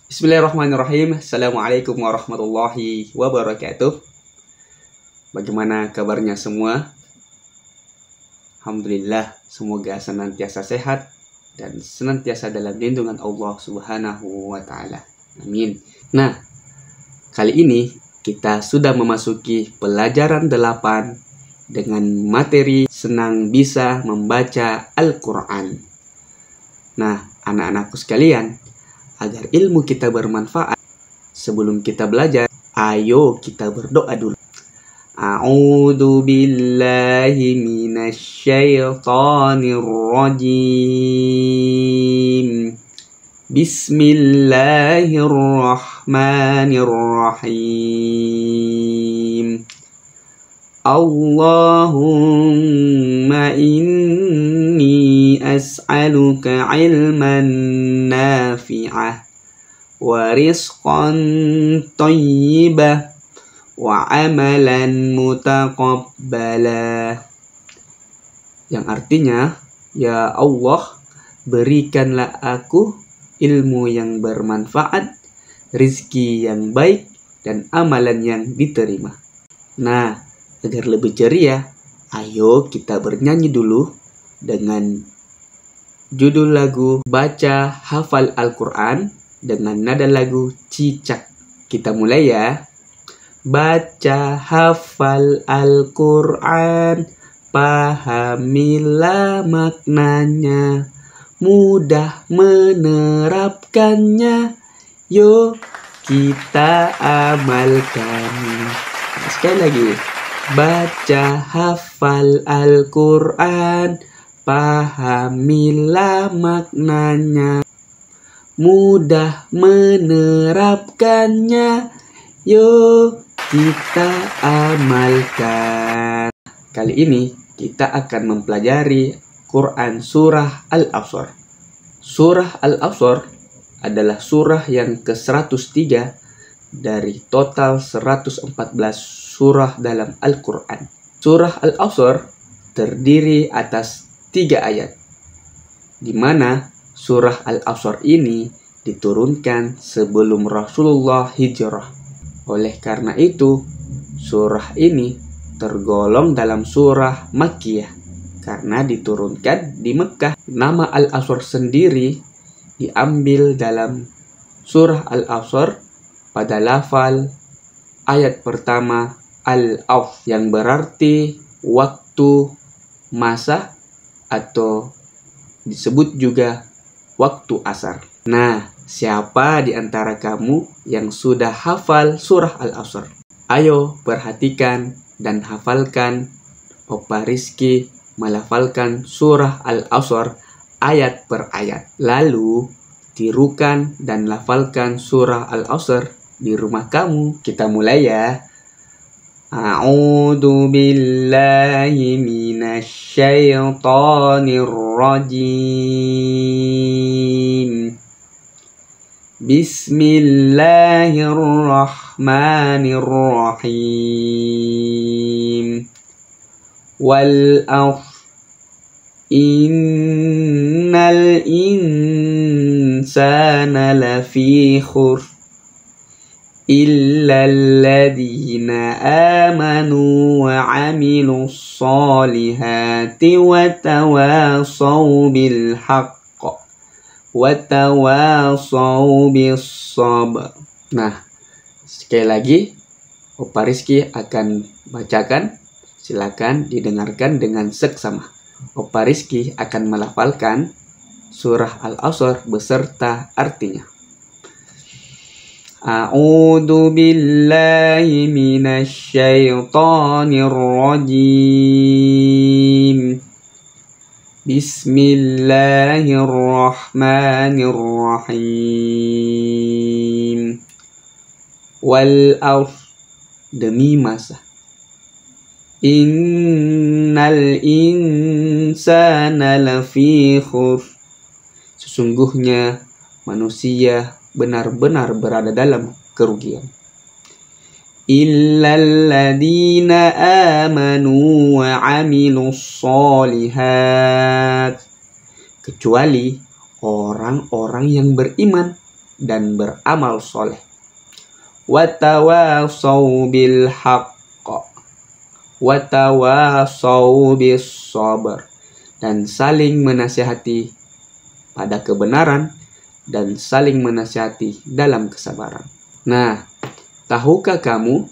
Bismillahirrahmanirrahim. Assalamualaikum warahmatullahi wabarakatuh. Bagaimana kabarnya semua? Alhamdulillah, semoga senantiasa sehat dan senantiasa dalam lindungan Allah Subhanahu wa Ta'ala. Amin. Nah, kali ini kita sudah memasuki pelajaran 8 dengan materi senang bisa membaca Al-Quran. Nah, anak-anakku sekalian, agar ilmu kita bermanfaat, sebelum kita belajar, ayo kita berdoa dulu. A'udzu billahi minasyaitonir rajim. Bismillahirrahmanirrahim. Allahumma inni as'aluka ilman nafi'ah wa rizqan thayyibah wa amalan mutaqabbala. Yang artinya, ya Allah, berikanlah aku ilmu yang bermanfaat, rizki yang baik, dan amalan yang diterima. Nah, agar lebih ceria, ayo kita bernyanyi dulu dengan judul lagu Baca Hafal Al-Quran dengan nada lagu Cicak. Kita mulai ya. Baca hafal Al-Quran, pahamilah maknanya, mudah menerapkannya, yuk kita amalkan. Sekali lagi. Baca hafal Al-Quran, pahamilah maknanya, mudah menerapkannya, yuk kita amalkan. Kali ini kita akan mempelajari Quran Surah Al-Asr. Surah Al-Asr adalah surah yang ke-103 dari total 114 surah dalam Al-Quran. Surah Al-Asr terdiri atas 3 ayat, di mana surah Al-Asr ini diturunkan sebelum Rasulullah hijrah. Oleh karena itu, surah ini tergolong dalam surah Makkiyah karena diturunkan di Mekah. Nama Al-Asr sendiri diambil dalam surah Al-Asr pada lafal ayat pertama al-auf yang berarti waktu, masa, atau disebut juga waktu asar. Nah, siapa di antara kamu yang sudah hafal surah Al-Asr? Ayo perhatikan dan hafalkan. Opa Rizky melafalkan surah Al-Asr ayat per ayat. Lalu tirukan dan lafalkan surah Al-Asr di rumah kamu. Kita mulai ya. A'udzu billahi minasyaitonir rajim. Bismillahirrahmanirrahim. Wal innal insana lafi khusr illalladzina amanu wa amilus solihati wa tawasaw bil haqq wa tawasaw bis sabr. Nah, sekali lagi Opa Rizky akan bacakan. Silakan didengarkan dengan seksama. Opa Rizky akan melafalkan surah Al-Asr beserta artinya. A'udzu billahi minasyaitonir rajim. Bismillahirrahmanirrahim. Wal demi masa. Innal insana lafi khusr. Sesungguhnya manusia benar-benar berada dalam kerugian. Illalladzina amanu wa amilus solihat. Kecuali orang-orang yang beriman dan beramal soleh. Watawasau bil haqq, watawasau bis sabr, dan saling menasihati pada kebenaran dan saling menasihati dalam kesabaran. Nah, tahukah kamu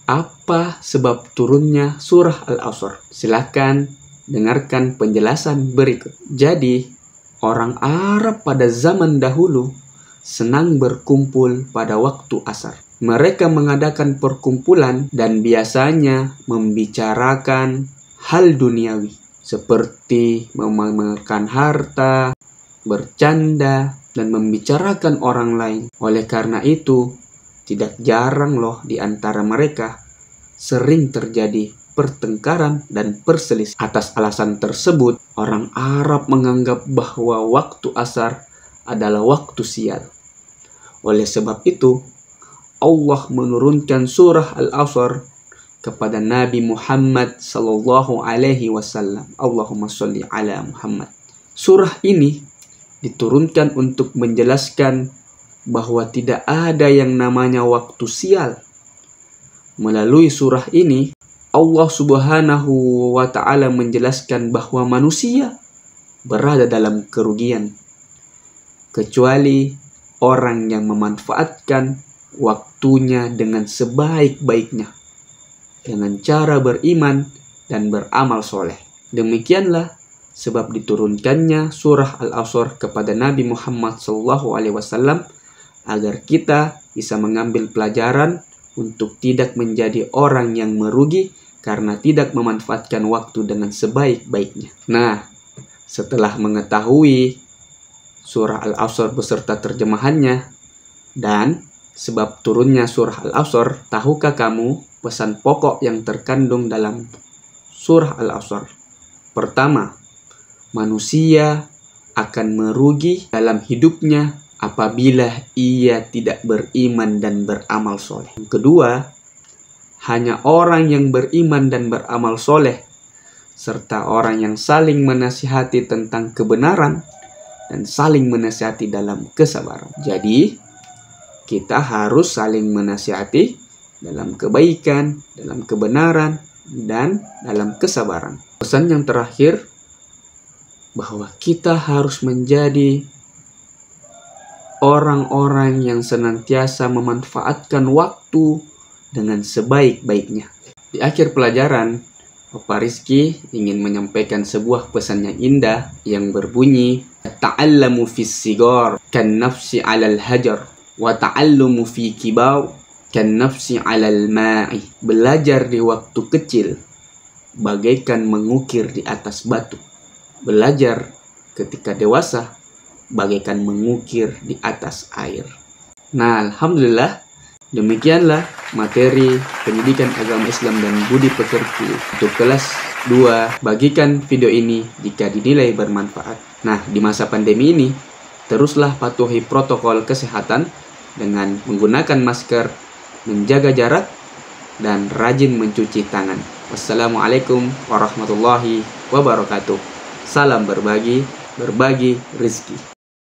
apa sebab turunnya surah Al-Asr? Silahkan dengarkan penjelasan berikut. Jadi, orang Arab pada zaman dahulu senang berkumpul pada waktu asar. Mereka mengadakan perkumpulan dan biasanya membicarakan hal duniawi seperti memamerkan harta, bercanda, dan membicarakan orang lain. Oleh karena itu, tidak jarang loh di antara mereka sering terjadi pertengkaran dan perselisihan. Atas alasan tersebut, orang Arab menganggap bahwa waktu asar adalah waktu sial. Oleh sebab itu, Allah menurunkan surah Al-Asr kepada Nabi Muhammad sallallahu alaihi wasallam. Allahumma sholli ala Muhammad. Surah ini diturunkan untuk menjelaskan bahwa tidak ada yang namanya waktu sial. Melalui surah ini, Allah Subhanahu wa ta'ala menjelaskan bahwa manusia berada dalam kerugian, kecuali orang yang memanfaatkan waktunya dengan sebaik-baiknya, dengan cara beriman dan beramal soleh. Demikianlah sebab diturunkannya surah Al-Asr kepada Nabi Muhammad SAW agar kita bisa mengambil pelajaran untuk tidak menjadi orang yang merugi karena tidak memanfaatkan waktu dengan sebaik-baiknya. Nah, setelah mengetahui surah Al-Asr beserta terjemahannya dan sebab turunnya surah Al-Asr, tahukah kamu pesan pokok yang terkandung dalam surah Al-Asr? Pertama, manusia akan merugi dalam hidupnya apabila ia tidak beriman dan beramal soleh. Kedua, hanya orang yang beriman dan beramal soleh serta orang yang saling menasihati tentang kebenaran dan saling menasihati dalam kesabaran. Jadi, kita harus saling menasihati dalam kebaikan, dalam kebenaran, dan dalam kesabaran. Pesan yang terakhir, bahwa kita harus menjadi orang-orang yang senantiasa memanfaatkan waktu dengan sebaik-baiknya. Di akhir pelajaran, Bapak Rizky ingin menyampaikan sebuah pesan yang indah yang berbunyi, ta'allamu fis sigar kan nafsi 'alal hajar wa ta'allumu fi kibar kan nafsi 'alal ma'i. Belajar di waktu kecil bagaikan mengukir di atas batu. Belajar ketika dewasa bagaikan mengukir di atas air. Nah, alhamdulillah, demikianlah materi pendidikan agama Islam dan budi pekerti untuk kelas 2. Bagikan video ini jika dinilai bermanfaat. Nah, di masa pandemi ini, teruslah patuhi protokol kesehatan dengan menggunakan masker, menjaga jarak, dan rajin mencuci tangan. Wassalamualaikum warahmatullahi wabarakatuh. Salam berbagi, berbagi rezeki.